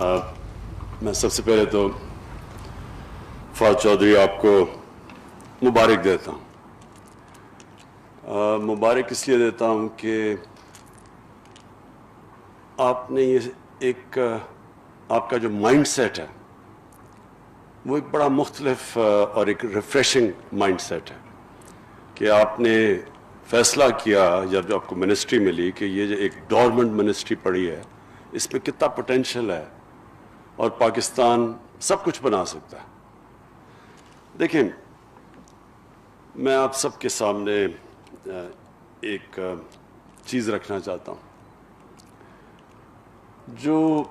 میں سب سے پہلے تو فواد چودھری آپ کو مبارک دیتا ہوں. مبارک اس لیے دیتا ہوں کہ آپ نے یہ ایک آپ کا جو مائنڈ سیٹ ہے وہ ایک بڑا مختلف اور ایک ریفریشنگ مائنڈ سیٹ ہے کہ آپ نے فیصلہ کیا جب آپ کو منسٹری ملی کہ یہ جو ایک ڈورمنٹ منسٹری پڑی ہے اس میں کتنا پوٹینشیل ہے اور پاکستان سب کچھ بنا سکتا ہے. دیکھیں، میں آپ سب کے سامنے ایک چیز رکھنا چاہتا ہوں. جو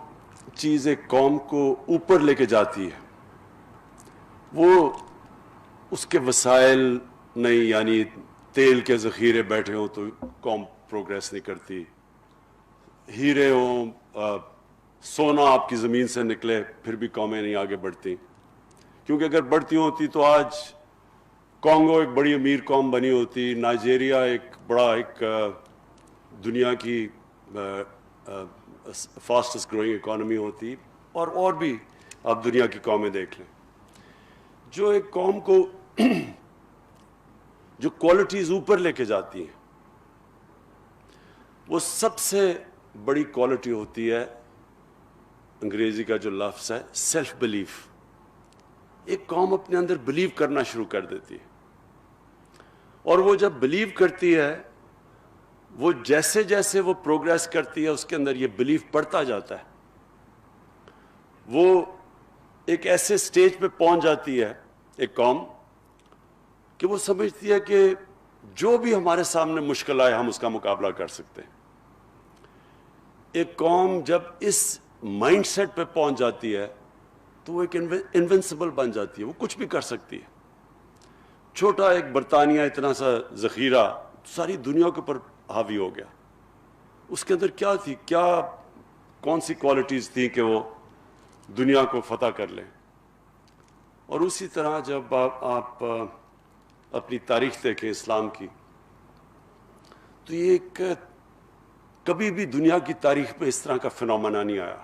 چیز ایک قوم کو اوپر لے کے جاتی ہے وہ اس کے وسائل نہیں، یعنی تیل کے ذخیرے بیٹھے ہوں تو قوم پروگریس نہیں کرتی، ہیرے ہوں، سونا آپ کی زمین سے نکلے پھر بھی قومیں نہیں آگے بڑھتی، کیونکہ اگر بڑھتی ہوتی تو آج کانگو ایک بڑی امیر قوم بنی ہوتی، نائجیریا ایک بڑا ایک دنیا کی فاسٹسٹ گروئنگ اکانومی ہوتی، اور بھی آپ دنیا کی قومیں دیکھ لیں. جو ایک قوم کو جو کوالٹیز اوپر لے کے جاتی ہیں وہ سب سے بڑی کوالٹی ہوتی ہے، انگریزی کا جو لفظ ہے سیلف بلیف. ایک قوم اپنے اندر بلیو کرنا شروع کر دیتی ہے، اور وہ جب بلیو کرتی ہے وہ جیسے جیسے وہ پروگریس کرتی ہے اس کے اندر یہ بلیف بڑھتا جاتا ہے. وہ ایک ایسے سٹیج پہ پہنچ جاتی ہے ایک قوم کہ وہ سمجھتی ہے کہ جو بھی ہمارے سامنے مشکل آئے ہم اس کا مقابلہ کر سکتے ہیں. ایک قوم جب اس مائنڈ سیٹ پہ پہنچ جاتی ہے تو وہ ایک انوینسیبل بن جاتی ہے، وہ کچھ بھی کر سکتی ہے. چھوٹا ایک برطانیہ اتنا سا ذخیرہ ساری دنیا کے اوپر حاوی ہو گیا. اس کے اندر کیا تھی، کون سی کوالٹیز تھیں کہ وہ دنیا کو فتح کر لیں. اور اسی طرح جب آپ اپنی تاریخ دیکھیں اسلام کی تو یہ ایک کبھی بھی دنیا کی تاریخ میں اس طرح کا فنومنا نہیں آیا.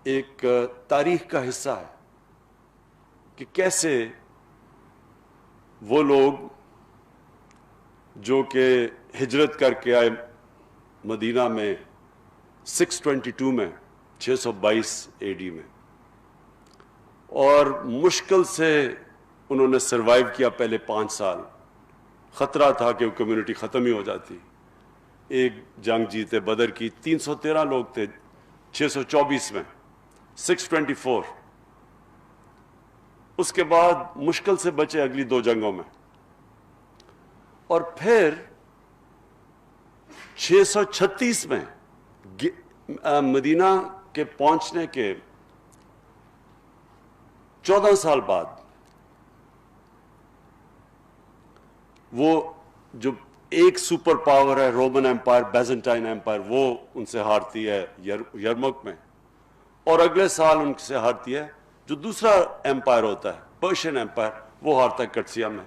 ایک تاریخ کا حصہ ہے کہ کیسے وہ لوگ جو کہ ہجرت کر کے آئے مدینہ میں 622 میں 622 AD میں، اور مشکل سے انہوں نے سروائیو کیا پہلے 5 سال. خطرہ تھا کہ وہ کمیونٹی ختم ہی ہو جاتی. ایک جنگ جیتے بدر کی 313 لوگ تھے 624 میں 624. اس کے بعد مشکل سے بچے اگلی 2 جنگوں میں، اور پھر 636 میں مدینہ کے پہنچنے کے 14 سال بعد وہ جو ایک سپر پاور ہے رومن ایمپائر، بیزنٹائن ایمپائر، وہ ان سے ہارتی ہے یرمک میں، اور اگلے سال ان سے ہارتی ہے جو دوسرا ایمپائر ہوتا ہے پرشین ایمپائر، وہ ہارتا ہے کٹسیا میں.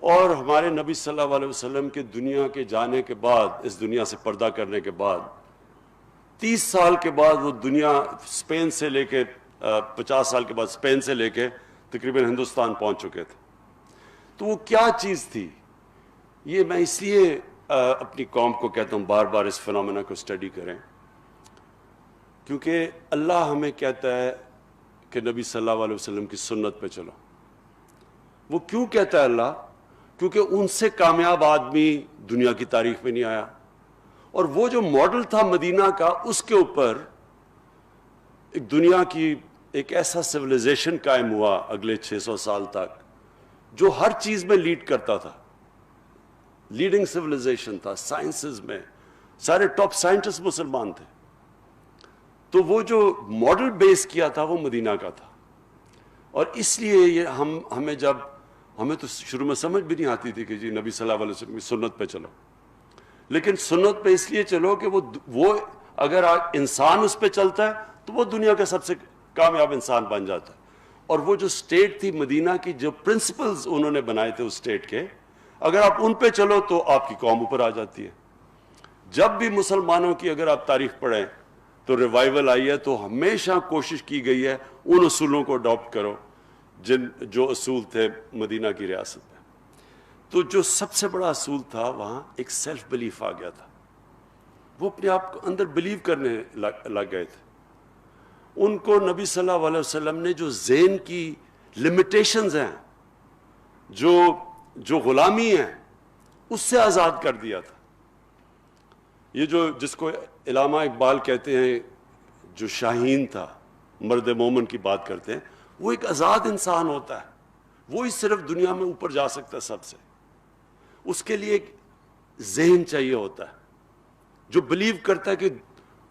اور ہمارے نبی صلی اللہ علیہ وسلم کے دنیا کے جانے کے بعد، اس دنیا سے پردہ کرنے کے بعد 30 سال کے بعد وہ دنیا اسپین سے لے کے 50 سال کے بعد اسپین سے لے کے تقریباً ہندوستان پہنچ چکے تھے. تو وہ کیا چیز تھی؟ یہ میں اس لیے اپنی قوم کو کہتا ہوں بار بار اس فنومینا کو اسٹڈی کریں، کیونکہ اللہ ہمیں کہتا ہے کہ نبی صلی اللہ علیہ وسلم کی سنت پہ چلو. وہ کیوں کہتا ہے اللہ؟ کیونکہ ان سے کامیاب آدمی دنیا کی تاریخ میں نہیں آیا، اور وہ جو ماڈل تھا مدینہ کا اس کے اوپر ایک دنیا کی ایک ایسا سویلائزیشن قائم ہوا اگلے 600 سال تک جو ہر چیز میں لیڈ کرتا تھا. لیڈنگ سویلائزیشن تھا سائنسز میں، سارے ٹاپ سائنٹسٹ مسلمان تھے. تو وہ جو ماڈل بیس کیا تھا وہ مدینہ کا تھا. اور اس لیے یہ ہمیں تو شروع میں سمجھ بھی نہیں آتی تھی کہ جی نبی صلی اللہ علیہ وسلم کی سنت پہ چلو، لیکن سنت پہ اس لیے چلو کہ وہ اگر انسان اس پہ چلتا ہے تو وہ دنیا کا سب سے کامیاب انسان بن جاتا ہے. اور وہ جو سٹیٹ تھی مدینہ کی، جو پرنسپلز انہوں نے بنائے تھے اس سٹیٹ کے، اگر آپ ان پہ چلو تو آپ کی قوم اوپر آ جاتی ہے. جب بھی مسلمانوں کی اگر آپ تاریخ پڑھیں تو ریوائول آئی ہے، تو ہمیشہ کوشش کی گئی ہے ان اصولوں کو اڈاپٹ کرو جو اصول تھے مدینہ کی ریاست میں. تو جو سب سے بڑا اصول تھا وہاں ایک سیلف بلیف آ گیا تھا. وہ اپنے آپ کو اندر بلیو کرنے لگ گئے تھے. ان کو نبی صلی اللہ علیہ وسلم نے جو ذہن کی لمیٹیشنز ہیں، جو غلامی ہیں، اس سے آزاد کر دیا تھا. یہ جس کو علامہ اقبال کہتے ہیں، جو شاہین تھا، مرد مومن کی بات کرتے ہیں، وہ ایک آزاد انسان ہوتا ہے. وہی صرف دنیا میں اوپر جا سکتا ہے سب سے. اس کے لیے ایک ذہن چاہیے ہوتا ہے جو بلیو کرتا ہے کہ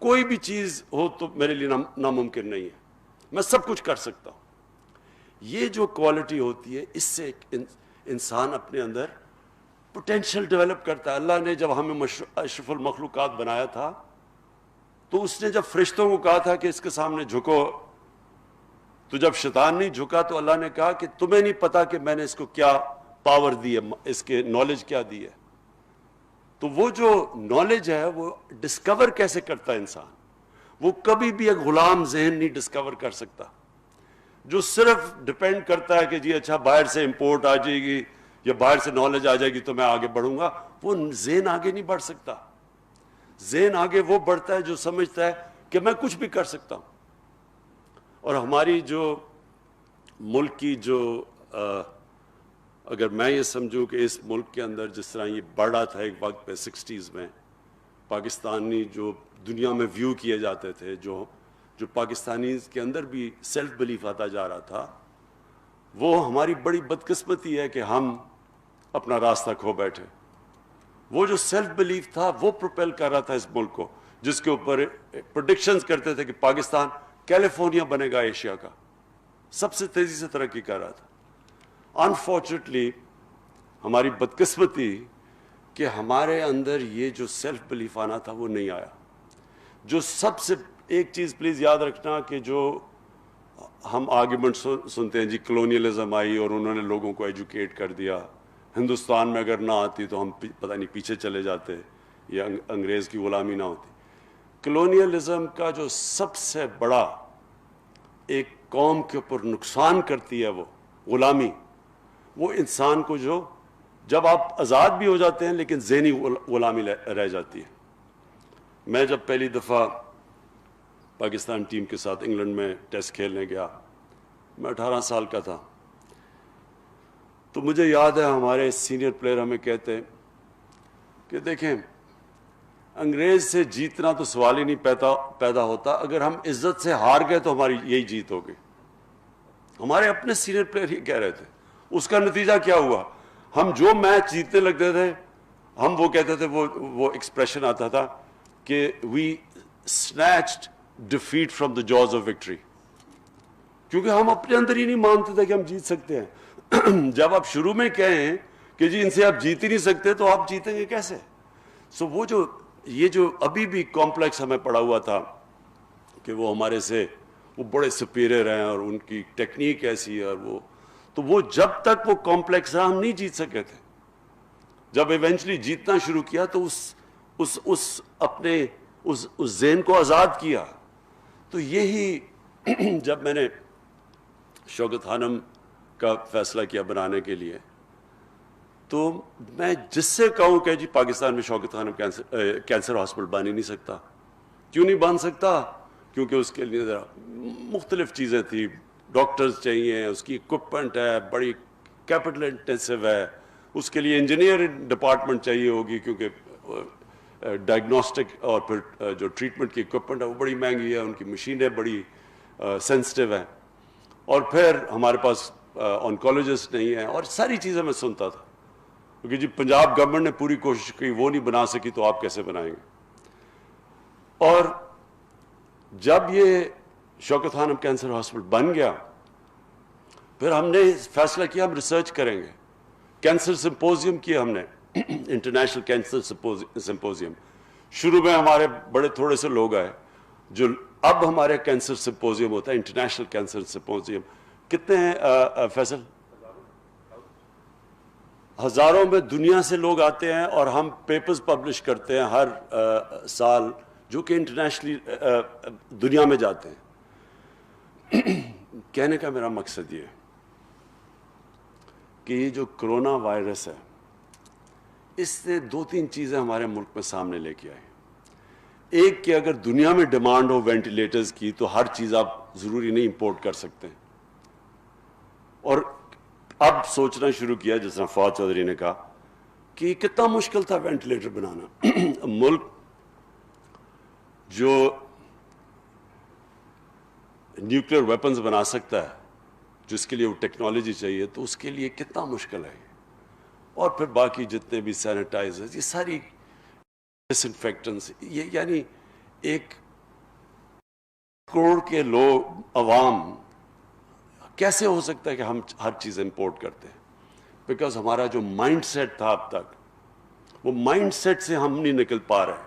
کوئی بھی چیز ہو تو میرے لیے ناممکن نہیں ہے، میں سب کچھ کر سکتا ہوں. یہ جو کوالٹی ہوتی ہے، اس سے انسان اپنے اندر پوٹینشیل ڈیولپ کرتا ہے. اللہ نے جب ہمیں اشرف المخلوقات بنایا تھا تو اس نے جب فرشتوں کو کہا تھا کہ اس کے سامنے جھکو، تو جب شیطان نہیں جھکا تو اللہ نے کہا کہ تمہیں نہیں پتا کہ میں نے اس کو کیا پاور دی ہے، اس کے نالج کیا دی ہے. تو وہ جو نالج ہے وہ ڈسکور کیسے کرتا ہے انسان؟ وہ کبھی بھی ایک غلام ذہن نہیں ڈسکور کر سکتا جو صرف ڈپینڈ کرتا ہے کہ جی اچھا باہر سے امپورٹ آ جائے گی یا باہر سے نالج آ جائے گی تو میں آگے بڑھوں گا. وہ ذہن آگے نہیں بڑھ سکتا. ذہن آگے وہ بڑھتا ہے جو سمجھتا ہے کہ میں کچھ بھی کر سکتا ہوں. اور ہماری جو ملک کی اگر میں یہ سمجھوں کہ اس ملک کے اندر جس طرح یہ بڑھا تھا ایک وقت پہ 60s میں، پاکستانی جو دنیا میں ویو کیے جاتے تھے، جو پاکستانی کے اندر بھی سیلف بلیف آتا جا رہا تھا، وہ ہماری بڑی بدقسمتی ہے کہ ہم اپنا راستہ کھو بیٹھے. وہ جو سیلف بلیف تھا وہ پروپیل کر رہا تھا اس ملک کو، جس کے اوپر پریڈکشنز کرتے تھے کہ پاکستان کیلیفورنیا بنے گا ایشیا کا، سب سے تیزی سے ترقی کر رہا تھا. انفارچونیٹلی ہماری بدقسمتی کہ ہمارے اندر یہ جو سیلف بلیف آنا تھا وہ نہیں آیا. جو سب سے ایک چیز پلیز یاد رکھنا کہ جو ہم آرگیومنٹ سنتے ہیں، جی کلونیلزم آئی اور انہوں نے لوگوں کو ایجوکیٹ کر دیا، ہندوستان میں اگر نہ آتی تو ہم پتہ نہیں پیچھے چلے جاتے یا انگریز کی غلامی نہ ہوتی. کلونیلزم کا جو سب سے بڑا ایک قوم کے اوپر نقصان کرتی ہے وہ غلامی، وہ انسان کو جب آپ آزاد بھی ہو جاتے ہیں لیکن ذہنی غلامی رہ جاتی ہے. میں جب پہلی دفعہ پاکستان ٹیم کے ساتھ انگلینڈ میں ٹیسٹ کھیلنے گیا، میں 18 سال کا تھا. تو مجھے یاد ہے ہمارے سینئر پلیئر ہمیں کہتے کہ دیکھیں انگریز سے جیتنا تو سوال ہی نہیں پیدا ہوتا، اگر ہم عزت سے ہار گئے تو ہماری یہی جیت ہوگی. ہمارے اپنے سینئر پلیئر ہی کہہ رہے تھے. اس کا نتیجہ کیا ہوا؟ ہم جو میچ جیتنے لگتے تھے ہم وہ کہتے تھے، وہ ایکسپریشن آتا تھا کہ وی snatched defeat from the jaws of victory. کیونکہ ہم اپنے اندر ہی نہیں مانتے تھے کہ ہم جیت سکتے ہیں. جب آپ شروع میں کہیں کہ جی ان سے آپ جیت ہی نہیں سکتے تو آپ جیتیں گے کیسے؟ سو یہ جو ابھی بھی کمپلیکس ہمیں پڑا ہوا تھا کہ وہ ہمارے سے وہ بڑے سپیریئر ہیں اور ان کی ٹیکنیک ایسی ہے، اور وہ جب تک وہ کمپلیکس رہا ہم نہیں جیت سکے تھے. جب ایونچولی جیتنا شروع کیا تو اپنے ذہن کو آزاد کیا. تو یہی جب میں نے شوکت خانم کا فیصلہ کیا بنانے کے لیے، تو میں جس سے کہوں کہ جی پاکستان میں شوکت خانم کینسر ہاسپٹل بن ہی نہیں سکتا. کیوں نہیں بن سکتا؟ کیونکہ اس کے لیے مختلف چیزیں تھیں، ڈاکٹرز چاہیے، اس کی اکوپمنٹ ہے، بڑی کیپٹل انٹینسو ہے، اس کے لیے انجینئر ڈپارٹمنٹ چاہیے ہوگی کیونکہ ڈائگنوسٹک اور پھر جو ٹریٹمنٹ کی اکوپمنٹ ہے وہ بڑی مہنگی ہے، ان کی مشینیں بڑی سینسٹیو ہیں، اور پھر ہمارے پاس آنکولوجسٹ نہیں ہیں، اور ساری چیزیں میں سنتا تھا. کیونکہ جی پنجاب گورنمنٹ نے پوری کوشش کی، وہ نہیں بنا سکی تو آپ کیسے بنائیں گے. اور جب یہ شوکت خانم کینسر ہاسپٹل بن گیا، پھر ہم نے فیصلہ کیا ہم ریسرچ کریں گے. کینسر سمپوزیم کیا ہم نے، انٹرنیشنل کینسر سمپوزیم. شروع میں ہمارے بڑے تھوڑے سے لوگ آئے، جو اب ہمارے کینسر سمپوزیم ہوتا ہے انٹرنیشنل کینسر سمپوزیم. کتنے ہیں فیصل؟ ہزاروں میں دنیا سے لوگ آتے ہیں، اور ہم پیپرز پبلش کرتے ہیں ہر سال جو کہ انٹرنیشنلی دنیا میں جاتے ہیں. کہنے کا میرا مقصد یہ ہے کہ یہ جو کرونا وائرس ہے اس نے 2-3 چیزیں ہمارے ملک میں سامنے لے کے آئی. ایک کہ اگر دنیا میں ڈیمانڈ ہو وینٹیلیٹرز کی تو ہر چیز آپ ضروری نہیں امپورٹ کر سکتے. اور اب سوچنا شروع کیا جس طرح فواد چودھری نے کہا کہ کتنا مشکل تھا وینٹیلیٹر بنانا. ملک جو نیوکلیر ویپنز بنا سکتا ہے جس کے لیے وہ ٹیکنالوجی چاہیے تو اس کے لیے کتنا مشکل ہے. اور پھر باقی جتنے بھی سینیٹائزر یہ ساری ڈس انفیکٹنٹس یہ یعنی 1 کروڑ کے لوگ عوام کیسے ہو سکتا ہے کہ ہم ہر چیز امپورٹ کرتے ہیں. بیکاز ہمارا جو مائنڈ سیٹ تھا اب تک وہ مائنڈ سیٹ سے ہم نہیں نکل پا رہے.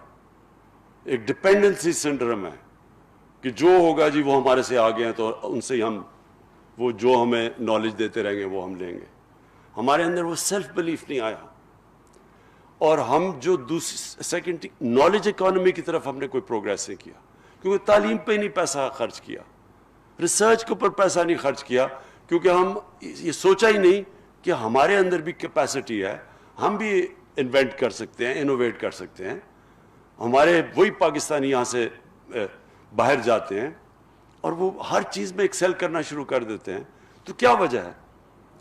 ایک ڈپینڈنسی سنڈرم ہے کہ جو ہوگا جی وہ ہمارے سے آگے ہیں تو ان سے ہم وہ جو ہمیں نالج دیتے رہیں گے وہ ہم لیں گے. ہمارے اندر وہ سیلف بلیف نہیں آیا. اور ہم جو دوسری سیکنڈ نالج اکانومی کی طرف ہم نے کوئی پروگریس نہیں کیا کیونکہ تعلیم پہ نہیں پیسہ خرچ کیا, ریسرچ کے اوپر پیسہ نہیں خرچ کیا کیونکہ ہم یہ سوچا ہی نہیں کہ ہمارے اندر بھی کیپیسٹی ہے, ہم بھی انوینٹ کر سکتے ہیں, انوویٹ کر سکتے ہیں. ہمارے وہی پاکستانی یہاں سے باہر جاتے ہیں اور وہ ہر چیز میں ایکسل کرنا شروع کر دیتے ہیں. تو کیا وجہ ہے؟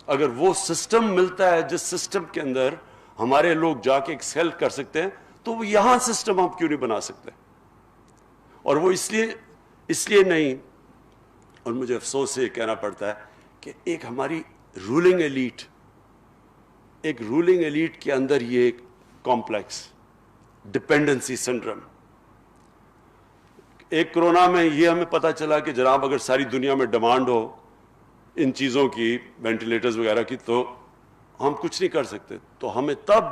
اگر وہ سسٹم ملتا ہے جس سسٹم کے اندر ہمارے لوگ جا کے ایکسل کر سکتے ہیں تو وہ یہاں سسٹم ہم کیوں نہیں بنا سکتے؟ اور وہ اس لیے نہیں. اور مجھے افسوس سے یہ کہنا پڑتا ہے کہ ایک ہماری رولنگ ایلیٹ کے اندر یہ کمپلیکس ڈپینڈنسی سنڈرم. ایک کرونا میں یہ ہمیں پتا چلا کہ جناب اگر ساری دنیا میں ڈیمانڈ ہو ان چیزوں کی وینٹیلیٹرز وغیرہ کی تو ہم کچھ نہیں کر سکتے. تو ہمیں تب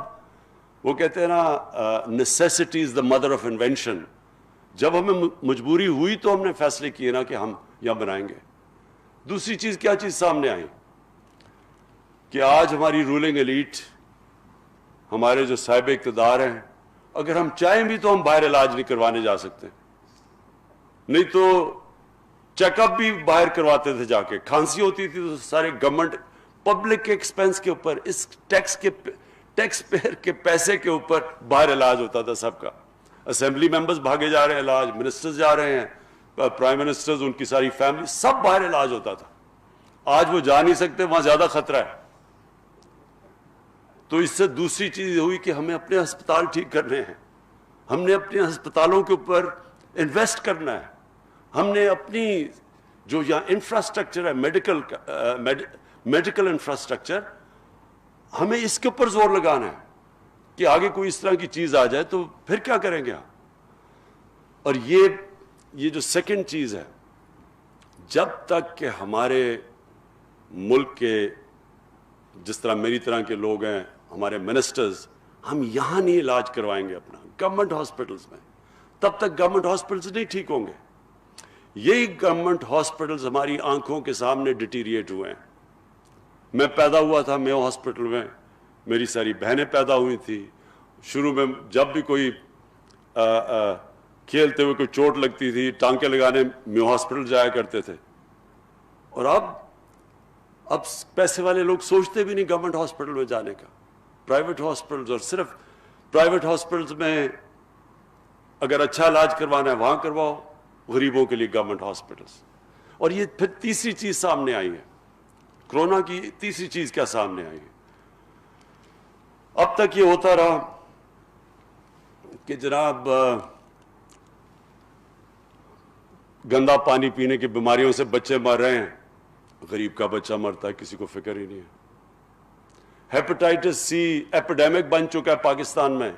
وہ کہتے ہیں نا necessity is the mother of invention. جب ہمیں مجبوری ہوئی تو ہم نے فیصلے کیے نا کہ ہم یہاں بنائیں گے. دوسری چیز کیا چیز سامنے آئی کہ آج ہماری رولنگ ایلیٹ ہمارے جو صاحب اقتدار ہیں اگر ہم چاہیں بھی تو ہم باہر علاج نہیں کروانے جا سکتے. نہیں تو چیک اپ بھی باہر کرواتے تھے جا کے. کھانسی ہوتی تھی تو سارے گورنمنٹ پبلک کے ایکسپینس کے اوپر اس ٹیکس پیئر کے پیسے کے اوپر باہر علاج ہوتا تھا سب کا. اسمبلی ممبرز بھاگے جا رہے ہیں علاج, منسٹرز جا رہے ہیں, پرائم منسٹرز ان کی ساری فیملی سب باہر علاج ہوتا تھا. آج وہ جا نہیں سکتے, وہاں زیادہ خطرہ ہے. تو اس سے دوسری چیز ہوئی کہ ہمیں اپنے ہسپتال ٹھیک کرنے ہیں, ہم نے اپنے ہسپتالوں کے اوپر انویسٹ کرنا ہے, ہم نے اپنی جو یہاں انفراسٹرکچر ہے میڈیکل انفراسٹرکچر ہمیں اس کے اوپر زور لگانا ہے کہ آگے کوئی اس طرح کی چیز آ جائے تو پھر کیا کریں گے. اور یہ جو سیکنڈ چیز ہے, جب تک کہ ہمارے ملک کے جس طرح میری طرح کے لوگ ہیں ہمارے منسٹرز ہم یہاں نہیں علاج کروائیں گے اپنا گورنمنٹ ہاسپٹلز میں, تب تک گورنمنٹ ہاسپٹلز نہیں ٹھیک ہوں گے. یہی گورنمنٹ ہاسپٹلز ہماری آنکھوں کے سامنے ڈیٹیریٹ ہوئے ہیں. میں پیدا ہوا تھا میو ہاسپٹل میں, میری ساری بہنیں پیدا ہوئی تھی. شروع میں جب بھی کوئی کھیلتے ہوئے کوئی چوٹ لگتی تھی ٹانکے لگانے میو ہاسپٹل جایا کرتے تھے. اور اب پیسے والے لوگ سوچتے بھی نہیں گورنمنٹ ہاسپٹل میں جانے کا. پرائیویٹ ہاسپٹلز, اور صرف پرائیویٹ ہاسپٹلز میں اگر اچھا علاج کروانا ہے وہاں کرواؤ, غریبوں کے لیے گورنمنٹ ہاسپٹلز. اور یہ پھر تیسری چیز سامنے آئی ہے, کرونا کی تیسری چیز کیا سامنے آئی ہے. اب تک یہ ہوتا رہا کہ جناب گندا پانی پینے کی بیماریوں سے بچے مر رہے ہیں, غریب کا بچہ مرتا ہے, کسی کو فکر ہی نہیں ہے. ہیپاٹائٹس سی ایپیڈیمک بن چکا ہے پاکستان میں,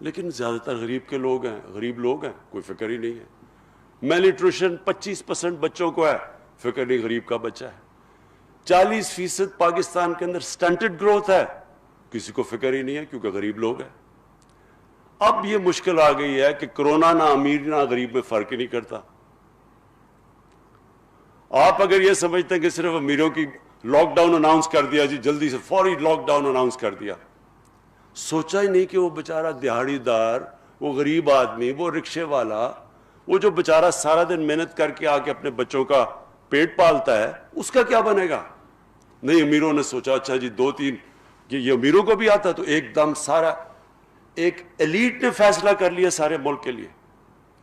لیکن زیادہ تر غریب لوگ ہیں, کوئی فکر ہی نہیں ہے. میل نیوٹریشن 25% بچوں کو ہے, فکر نہیں غریب کا بچہ ہے. 40% پاکستان کے اندر سٹنٹڈ گروتھ ہے, کسی کو فکر ہی نہیں ہے کیونکہ غریب لوگ ہیں. اب یہ مشکل آ گئی ہے کہ کرونا نہ امیر نہ غریب میں فرق ہی نہیں کرتا. آپ اگر یہ سمجھتے ہیں کہ صرف امیروں کی لاک ڈاؤن اناؤنس کر دیا جی, جلدی سے فوری لاک ڈاؤن اناؤنس کر دیا, سوچا ہی نہیں کہ وہ بیچارہ دیہڑی دار وہ غریب آدمی, وہ رکشے والا, وہ جو بیچارہ سارا دن محنت کر کے آ کے اپنے بچوں کا پیٹ پالتا ہے, اس کا کیا بنے گا؟ نہیں, امیروں نے سوچا اچھا جی 2-3 یہ امیروں کو بھی آتا, تو ایک دم سارا ایک ایلیٹ نے فیصلہ کر لیا سارے ملک کے لیے,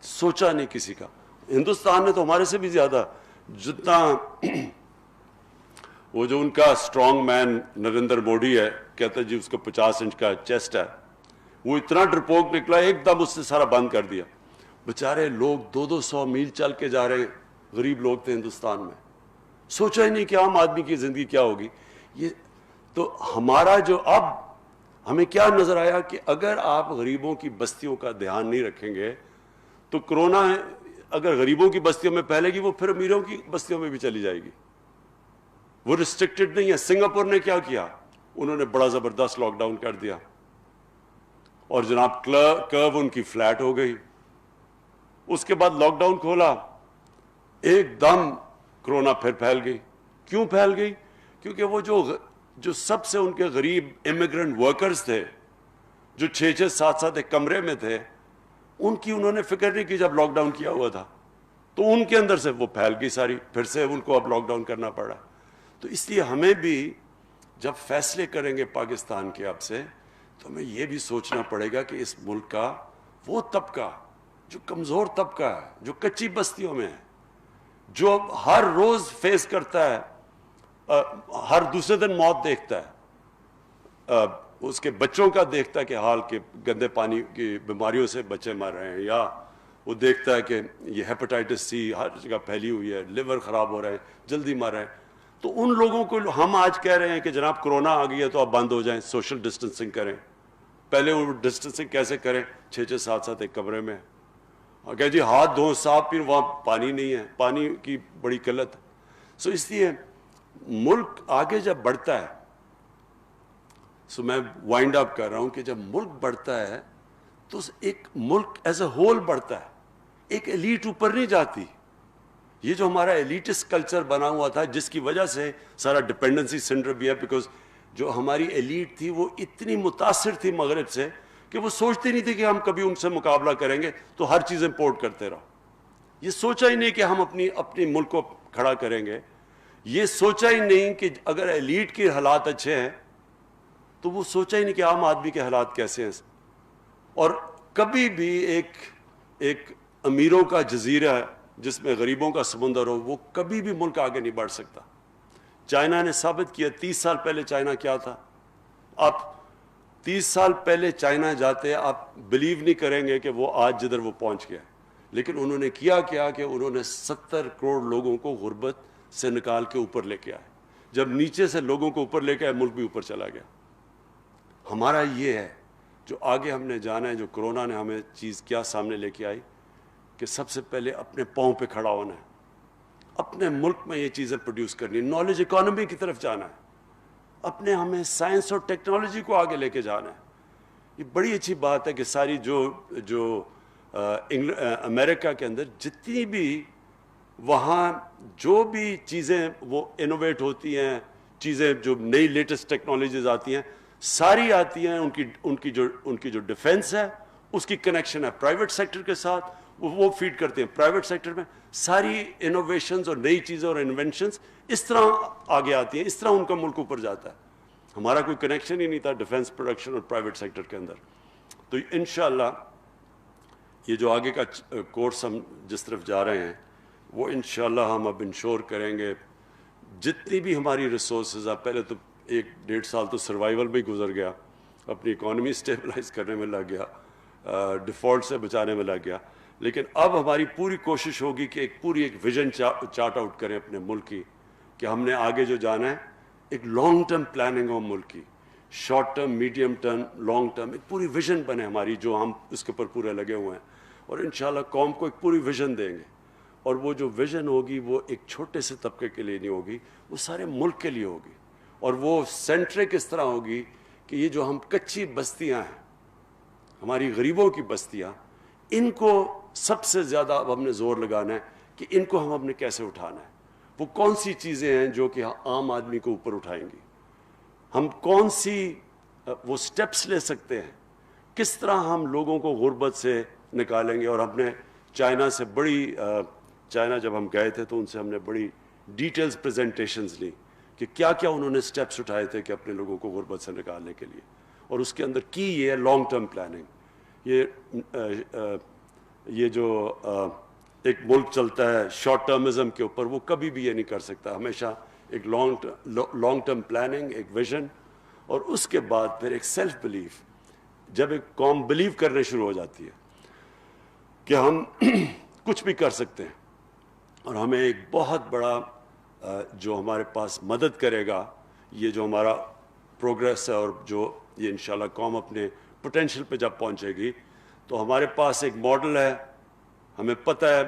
سوچا نہیں کسی کا. ہندوستان نے تو ہمارے سے بھی زیادہ, جتنا وہ جو ان کا اسٹرانگ مین نریندر مودی ہے, کہتا ہے جی اس کو 50 انچ کا چیسٹ ہے, وہ اتنا ڈرپوک نکلا ایک دم اس نے سارا بند کر دیا. بیچارے لوگ 200 میل چل کے جا رہے ہیں, غریب لوگ تھے ہندوستان میں, سوچا ہی نہیں کہ عام آدمی کی زندگی کیا ہوگی. یہ تو ہمارا جو اب ہمیں کیا نظر آیا کہ اگر آپ غریبوں کی بستیوں کا دھیان نہیں رکھیں گے تو کرونا اگر غریبوں کی بستیوں میں پھیلے گی وہ پھر امیروں کی بستیوں میں بھی چلی جائے گی. وہ ریسٹرکٹڈ نہیں ہے. سنگاپور نے کیا کیا, انہوں نے بڑا زبردست لاک ڈاؤن کر دیا اور جناب کرو ان کی فلیٹ ہو گئی. اس کے بعد لاک ڈاؤن کھولا, ایک دم کرونا پھر پھیل گئی. کیوں پھیل گئی؟ کیونکہ وہ جو سب سے ان کے غریب امیگرنٹ ورکرز تھے, جو 6-7 ایک کمرے میں تھے, ان کی انہوں نے فکر نہیں کی جب لاک ڈاؤن کیا ہوا تھا, تو ان کے اندر سے وہ پھیل گئی ساری, پھر سے ان کو اب لاک ڈاؤن کرنا پڑا. تو اس لیے ہمیں بھی جب فیصلے کریں گے پاکستان کے اب سے, تو ہمیں یہ بھی سوچنا پڑے گا کہ اس ملک کا وہ طبقہ جو کمزور طبقہ ہے, جو کچی بستیوں میں ہے, جو ہر روز فیس کرتا ہے, ہر دوسرے دن موت دیکھتا ہے, اس کے بچوں کا دیکھتا ہے کہ حال کے گندے پانی کی بیماریوں سے بچے مر رہے ہیں, یا وہ دیکھتا ہے کہ یہ ہیپاٹائٹس سی ہر جگہ پھیلی ہوئی ہے, لیور خراب ہو رہے ہیں, جلدی مر رہے ہیں. تو ان لوگوں کو ہم آج کہہ رہے ہیں کہ جناب کرونا آ گئی ہے تو آپ بند ہو جائیں, سوشل ڈسٹنسنگ کریں. پہلے وہ ڈسٹنسنگ کیسے کریں؟ 6-7 ایک کمرے میں, کہ جی ہاتھ دھویں صاف, پھر وہاں پانی نہیں ہے, پانی کی بڑی قلت. سو اس لیے ملک آگے جب بڑھتا ہے, سو میں وائنڈ اپ کر رہا ہوں کہ جب ملک بڑھتا ہے تو ایک ملک ایز اے ہول بڑھتا ہے, ایک ایلیٹ اوپر نہیں جاتی. یہ جو ہمارا ایلیٹس کلچر بنا ہوا تھا, جس کی وجہ سے سارا ڈپینڈنسی سینٹر بھی ہے, بیکاز جو ہماری ایلیٹ تھی وہ اتنی متاثر تھی مغرب سے کہ وہ سوچتے نہیں تھے کہ ہم کبھی ان سے مقابلہ کریں گے, تو ہر چیز امپورٹ کرتے رہو. یہ سوچا ہی نہیں کہ ہم اپنی ملک کو کھڑا کریں گے. یہ سوچا ہی نہیں کہ اگر ایلیٹ کے حالات اچھے ہیں تو وہ سوچا ہی نہیں کہ عام آدمی کے حالات کیسے ہیں. اور کبھی بھی ایک امیروں کا جزیرہ جس میں غریبوں کا سمندر ہو, وہ کبھی بھی ملک آگے نہیں بڑھ سکتا. چائنا نے ثابت کیا. 30 سال پہلے چائنا کیا تھا. آپ 30 سال پہلے چائنا جاتے آپ بلیو نہیں کریں گے کہ وہ آج جدھر وہ پہنچ گیا. لیکن انہوں نے کیا کہ انہوں نے 70 کروڑ لوگوں کو غربت سے نکال کے اوپر لے کے آئے. جب نیچے سے لوگوں کو اوپر لے کے آئے, ملک بھی اوپر چلا گیا. ہمارا یہ ہے جو آگے ہم نے جانا ہے. جو کرونا نے ہمیں چیز کیا سامنے لے کے آئی کہ سب سے پہلے اپنے پاؤں پہ کھڑا ہونا ہے, اپنے ملک میں یہ چیزیں پروڈیوس کرنی, نالج اکانومی کی طرف جانا ہے, اپنے ہمیں سائنس اور ٹیکنالوجی کو آگے لے کے جانا ہے. یہ بڑی اچھی بات ہے کہ ساری جو امریکہ کے اندر جتنی بھی وہاں جو بھی چیزیں وہ انوویٹ ہوتی ہیں, چیزیں جو نئی لیٹسٹ ٹیکنالوجیز آتی ہیں, ساری آتی ہیں. ان کی جو ڈیفنس ہے اس کی کنیکشن ہے پرائیویٹ سیکٹر کے ساتھ, وہ فیڈ کرتے ہیں پرائیویٹ سیکٹر میں. ساری انوویشنز اور نئی چیزیں اور انوینشنز اس طرح آگے آتی ہیں, اس طرح ان کا ملک اوپر جاتا ہے. ہمارا کوئی کنیکشن ہی نہیں تھا ڈیفنس پروڈکشن اور پرائیویٹ سیکٹر کے اندر. تو انشاءاللہ یہ جو آگے کا کورس ہم جس طرف جا رہے ہیں وہ انشاءاللہ ہم اب انشور کریں گے جتنی بھی ہماری ریسورسز. اب پہلے تو 1-1.5 سال تو سروائیول میں ہی گزر گیا, اپنی اکانومی اسٹیبلائز کرنے میں لگ گیا, ڈیفالٹ سے بچانے میں لگ گیا. لیکن اب ہماری پوری کوشش ہوگی کہ ایک ویژن چارٹ آؤٹ کریں اپنے ملک کی, کہ ہم نے آگے جو جانا ہے ایک لانگ ٹرم پلاننگ ہو ملک کی, short term, medium term, long term, ایک پوری ویژن بنے ہماری, جو ہم اس کے اوپر پورے لگے ہوئے ہیں. اور انشاءاللہ قوم کو ایک پوری ویژن دیں گے. اور وہ جو ویژن ہوگی وہ ایک چھوٹے سے طبقے کے لیے نہیں ہوگی, وہ سارے ملک کے لیے ہوگی. اور وہ سینٹرک اس طرح ہوگی کہ یہ جو ہم کچی بستیاں ہیں, ہماری غریبوں کی بستیاں, ان کو سب سے زیادہ اب ہم نے زور لگانا ہے کہ ان کو ہم نے کیسے اٹھانا ہے. وہ کون سی چیزیں ہیں جو کہ عام آدمی کو اوپر اٹھائیں گی, ہم کون سی وہ سٹیپس لے سکتے ہیں کس طرح ہم لوگوں کو غربت سے نکالیں گے. اور ہم نے چائنا سے چائنا جب ہم گئے تھے تو ان سے ہم نے بڑی ڈیٹیلز پریزنٹیشنز لی کہ کیا کیا انہوں نے سٹیپس اٹھائے تھے کہ اپنے لوگوں کو غربت سے نکالنے کے لیے. اور اس کے اندر کی یہ ہے لانگ ٹرم پلاننگ. یہ جو ایک ملک چلتا ہے شارٹ ٹرمزم کے اوپر, وہ کبھی بھی یہ نہیں کر سکتا. ہمیشہ ایک لانگ ٹرم پلاننگ, ایک ویژن, اور اس کے بعد پھر ایک سیلف بلیف. جب ایک قوم بلیو کرنے شروع ہو جاتی ہے کہ ہم کچھ بھی کر سکتے ہیں, اور ہمیں ایک بہت بڑا جو ہمارے پاس مدد کرے گا, یہ جو ہمارا پروگریس ہے, اور جو یہ انشاءاللہ قوم اپنے پوٹینشیل پہ جب پہنچے گی, تو ہمارے پاس ایک ماڈل ہے. ہمیں پتہ ہے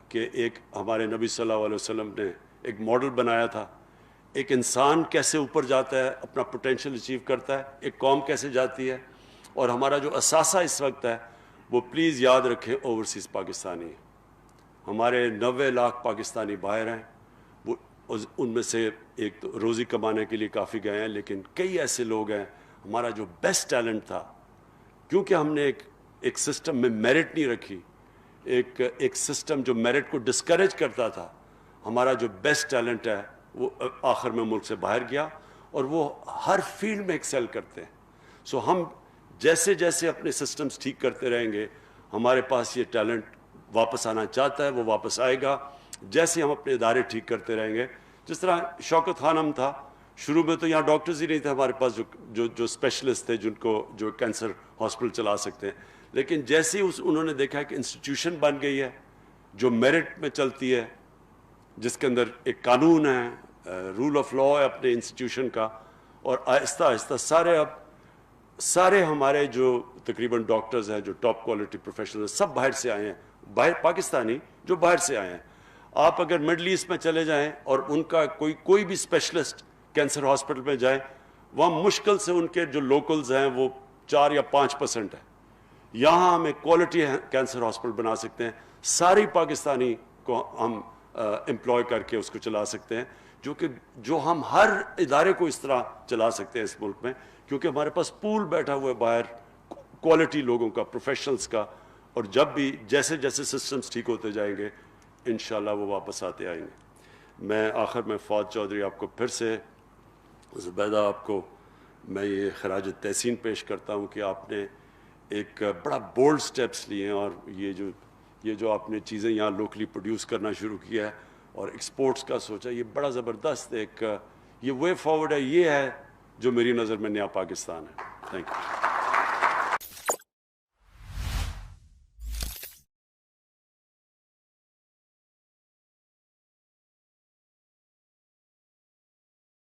کہ ایک ہمارے نبی صلی اللہ علیہ وسلم نے ایک ماڈل بنایا تھا, ایک انسان کیسے اوپر جاتا ہے, اپنا پوٹینشیل اچیو کرتا ہے, ایک قوم کیسے جاتی ہے. اور ہمارا جو اثاثہ اس وقت ہے وہ پلیز یاد رکھیں اوورسیز پاکستانی ہے. ہمارے 90 لاکھ پاکستانی باہر ہیں. وہ ان میں سے ایک تو روزی کمانے کے لیے کافی گئے ہیں, لیکن کئی ایسے لوگ ہیں ہمارا جو بیسٹ ٹیلنٹ تھا, کیونکہ ہم نے ایک سسٹم میں میرٹ نہیں رکھی, ایک سسٹم جو میرٹ کو ڈسکریج کرتا تھا, ہمارا جو بیسٹ ٹیلنٹ ہے وہ آخر میں ملک سے باہر گیا, اور وہ ہر فیلڈ میں ایکسل کرتے ہیں. سو ہم جیسے جیسے اپنے سسٹمز ٹھیک کرتے رہیں گے, ہمارے پاس یہ ٹیلنٹ واپس آنا چاہتا ہے, وہ واپس آئے گا. جیسے ہم اپنے ادارے ٹھیک کرتے رہیں گے, جس طرح شوکت خانم تھا, شروع میں تو یہاں ڈاکٹرز ہی نہیں تھے ہمارے پاس جو اسپیشلسٹ تھے جو کینسر ہاسپٹل چلا سکتے ہیں. لیکن جیسے ہی انہوں نے دیکھا کہ انسٹیٹیوشن بن گئی ہے جو میرٹ میں چلتی ہے, جس کے اندر ایک قانون ہے, رول آف لا ہے اپنے انسٹیٹیوشن کا, اور آہستہ آہستہ سارے ہمارے جو تقریباً ڈاکٹرز ہیں, جو ٹاپ کوالٹی پروفیشنل ہیں, سب باہر سے آئے ہیں, باہر پاکستانی جو باہر سے آئے ہیں. آپ اگر مڈل ایسٹ میں چلے جائیں اور ان کا کوئی بھی اسپیشلسٹ کینسر ہاسپٹل میں جائیں, وہاں مشکل سے ان کے جو لوکلز ہیں وہ 4 یا 5% ہے. یہاں ہم ایک کوالٹی کینسر ہاسپٹل بنا سکتے ہیں, ساری پاکستانی کو ہم امپلوائے کر کے اس کو چلا سکتے ہیں, جو ہم ہر ادارے کو اس طرح چلا سکتے ہیں اس ملک میں, کیونکہ ہمارے پاس پول بیٹھا ہوا ہے باہر کوالٹی لوگوں کا, پروفیشنلز کا. اور جب بھی جیسے جیسے سسٹمز ٹھیک ہوتے جائیں گے انشاءاللہ وہ واپس آتے آئیں گے. میں آخر میں فواد چودھری آپ کو پھر سے, زبیدہ آپ کو میں یہ خراج تحسین پیش کرتا ہوں کہ آپ نے ایک بڑا بولڈ سٹیپس لیے ہیں, اور یہ جو آپ نے چیزیں یہاں لوکلی پروڈیوس کرنا شروع کیا ہے اور ایکسپورٹس کا سوچا, یہ بڑا زبردست ایک یہ وے فارورڈ ہے. یہ ہے جو میری نظر میں نیا پاکستان ہے. Thank you.